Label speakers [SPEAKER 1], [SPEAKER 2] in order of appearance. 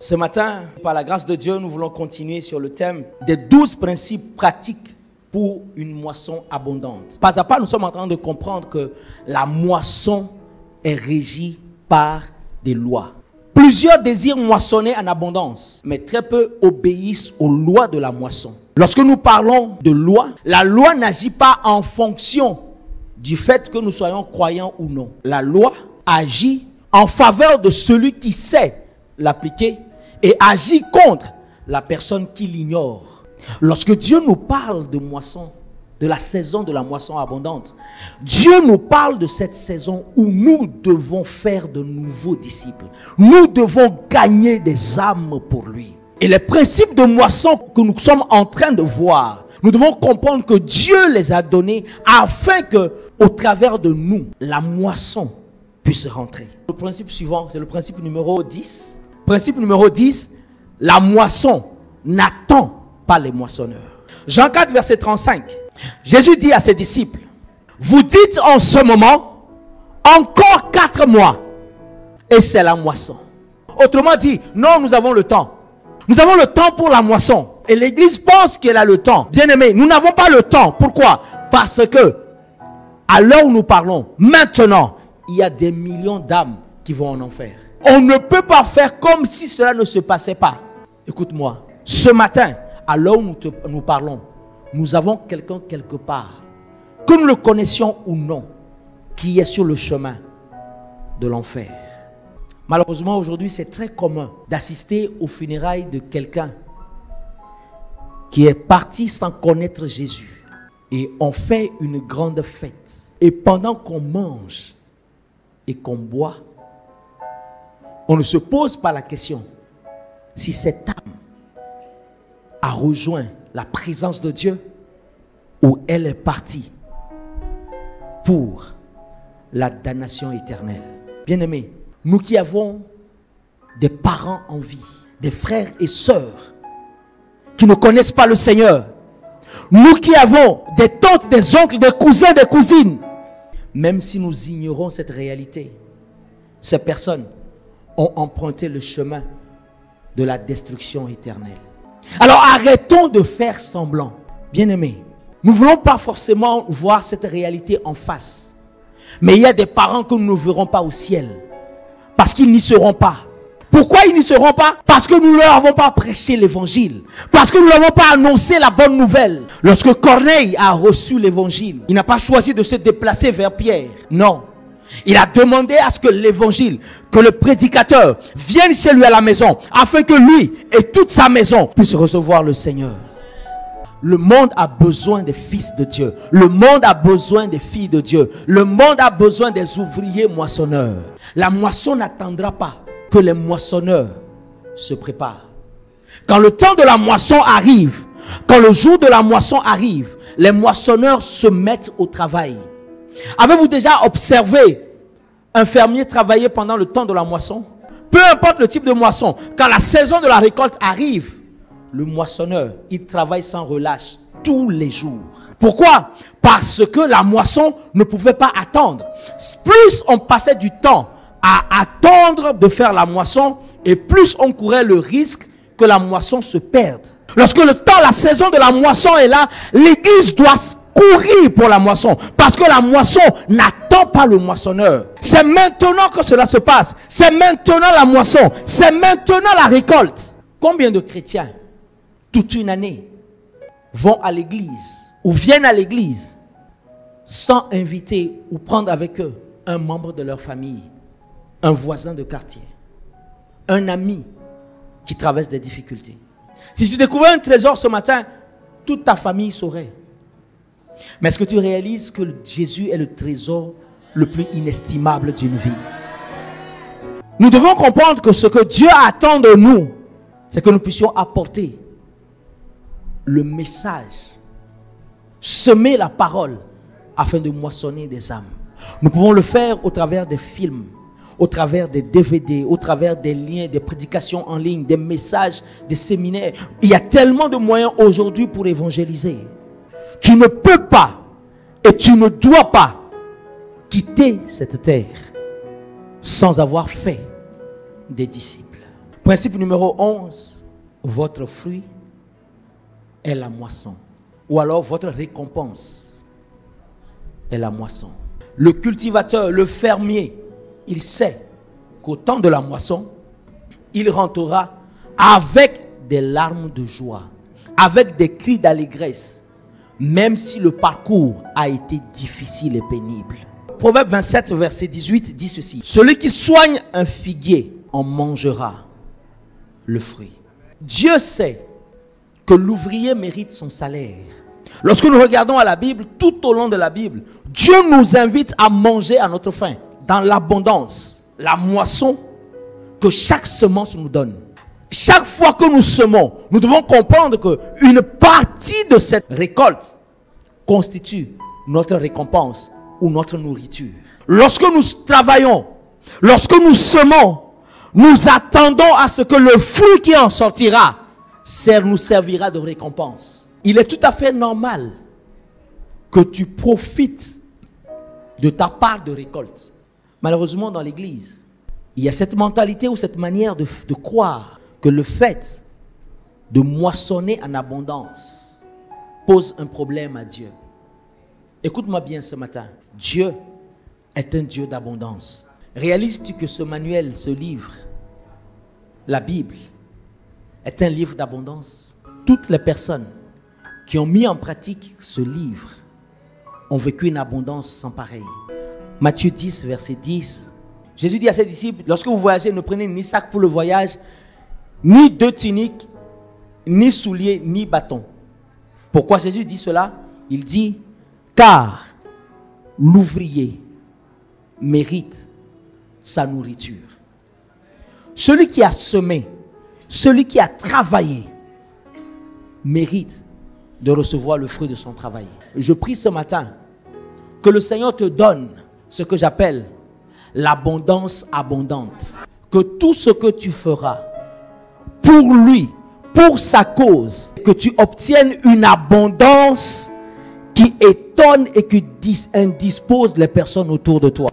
[SPEAKER 1] Ce matin, par la grâce de Dieu, nous voulons continuer sur le thème des 12 principes pratiques pour une moisson abondante. Pas à pas, nous sommes en train de comprendre que la moisson est régie par des lois. Plusieurs désirent moissonner en abondance, mais très peu obéissent aux lois de la moisson. Lorsque nous parlons de loi, la loi n'agit pas en fonction du fait que nous soyons croyants ou non. La loi agit en faveur de celui qui sait l'appliquer et agit contre la personne qui l'ignore. Lorsque Dieu nous parle de moisson, de la saison de la moisson abondante, Dieu nous parle de cette saison où nous devons faire de nouveaux disciples. Nous devons gagner des âmes pour lui. Et les principes de moisson que nous sommes en train de voir, nous devons comprendre que Dieu les a donnés afin que, au travers de nous, la moisson puisse rentrer. Le principe suivant, c'est le principe numéro 10. Principe numéro 10, la moisson n'attend pas les moissonneurs. Jean 4, verset 35. Jésus dit à ses disciples, vous dites en ce moment, encore 4 mois, et c'est la moisson. Autrement dit, non, nous avons le temps. Nous avons le temps pour la moisson. Et l'église pense qu'elle a le temps. Bien aimé, nous n'avons pas le temps. Pourquoi? Parce que, à l'heure où nous parlons, maintenant, il y a des millions d'âmes qui vont en enfer. On ne peut pas faire comme si cela ne se passait pas. Écoute-moi, ce matin, à l'heure où nous parlons, nous avons quelqu'un quelque part, que nous le connaissions ou non, qui est sur le chemin de l'enfer. Malheureusement, aujourd'hui, c'est très commun d'assister aux funérailles de quelqu'un qui est parti sans connaître Jésus. Et on fait une grande fête. Et pendant qu'on mange et qu'on boit, on ne se pose pas la question si cette âme a rejoint la présence de Dieu ou elle est partie pour la damnation éternelle. Bien-aimés, nous qui avons des parents en vie, des frères et sœurs qui ne connaissent pas le Seigneur, nous qui avons des tantes, des oncles, des cousins, des cousines, même si nous ignorons cette réalité, ces personnes ont emprunté le chemin de la destruction éternelle. Alors arrêtons de faire semblant. Bien-aimés, nous ne voulons pas forcément voir cette réalité en face. Mais il y a des parents que nous ne verrons pas au ciel. Parce qu'ils n'y seront pas. Pourquoi ils n'y seront pas? Parce que nous ne leur avons pas prêché l'évangile. Parce que nous n'avons pas annoncé la bonne nouvelle. Lorsque Corneille a reçu l'évangile, il n'a pas choisi de se déplacer vers Pierre. Non. Il a demandé à ce que l'évangile, que le prédicateur vienne chez lui à la maison, afin que lui et toute sa maison puissent recevoir le Seigneur. Le monde a besoin des fils de Dieu. Le monde a besoin des filles de Dieu. Le monde a besoin des ouvriers moissonneurs. La moisson n'attendra pas que les moissonneurs se préparent. Quand le temps de la moisson arrive, quand le jour de la moisson arrive, les moissonneurs se mettent au travail. Avez-vous déjà observé un fermier travailler pendant le temps de la moisson? Peu importe le type de moisson, quand la saison de la récolte arrive, le moissonneur, il travaille sans relâche tous les jours. Pourquoi? Parce que la moisson ne pouvait pas attendre. Plus on passait du temps à attendre de faire la moisson, et plus on courait le risque que la moisson se perde. Lorsque le temps, la saison de la moisson est là, l'église doit courir pour la moisson, parce que la moisson n'attend pas le moissonneur. C'est maintenant que cela se passe. C'est maintenant la moisson. C'est maintenant la récolte. Combien de chrétiens, toute une année, vont à l'église ou viennent à l'église sans inviter ou prendre avec eux un membre de leur famille, un voisin de quartier, un ami qui traverse des difficultés? Si tu découvrais un trésor ce matin, toute ta famille saurait. Mais est-ce que tu réalises que Jésus est le trésor le plus inestimable d'une vie? Nous devons comprendre que ce que Dieu attend de nous, c'est que nous puissions apporter le message, semer la parole afin de moissonner des âmes. Nous pouvons le faire au travers des films, au travers des DVD, au travers des liens, des prédications en ligne, des messages, des séminaires. Il y a tellement de moyens aujourd'hui pour évangéliser. Tu ne peux pas et tu ne dois pas quitter cette terre sans avoir fait des disciples. Principe numéro 11. Votre fruit est la moisson. Ou alors votre récompense est la moisson. Le cultivateur, le fermier, il sait qu'au temps de la moisson, il rentrera avec des larmes de joie, avec des cris d'allégresse, même si le parcours a été difficile et pénible. Proverbe 27, verset 18 dit ceci. Celui qui soigne un figuier en mangera le fruit. Dieu sait que l'ouvrier mérite son salaire. Lorsque nous regardons à la Bible, tout au long de la Bible, Dieu nous invite à manger à notre faim, dans l'abondance, la moisson que chaque semence nous donne. Chaque fois que nous semons, nous devons comprendre qu'une partie de cette récolte constitue notre récompense ou notre nourriture. Lorsque nous travaillons, lorsque nous semons, nous attendons à ce que le fruit qui en sortira nous servira de récompense. Il est tout à fait normal que tu profites de ta part de récolte. Malheureusement, dans l'église, il y a cette mentalité ou cette manière de croire que le fait de moissonner en abondance pose un problème à Dieu. Écoute-moi bien ce matin. Dieu est un Dieu d'abondance. Réalises-tu que ce manuel, ce livre, la Bible, est un livre d'abondance? Toutes les personnes qui ont mis en pratique ce livre ont vécu une abondance sans pareil. Matthieu 10, verset 10. Jésus dit à ses disciples, lorsque vous voyagez, ne prenez ni sac pour le voyage, ni 2 tuniques, ni souliers, ni bâton. Pourquoi Jésus dit cela? Il dit, car l'ouvrier mérite sa nourriture. Celui qui a semé, celui qui a travaillé, mérite de recevoir le fruit de son travail. Je prie ce matin que le Seigneur te donne ce que j'appelle l'abondance abondante. Que tout ce que tu feras pour lui, pour sa cause, que tu obtiennes une abondance qui étonne et qui indispose les personnes autour de toi.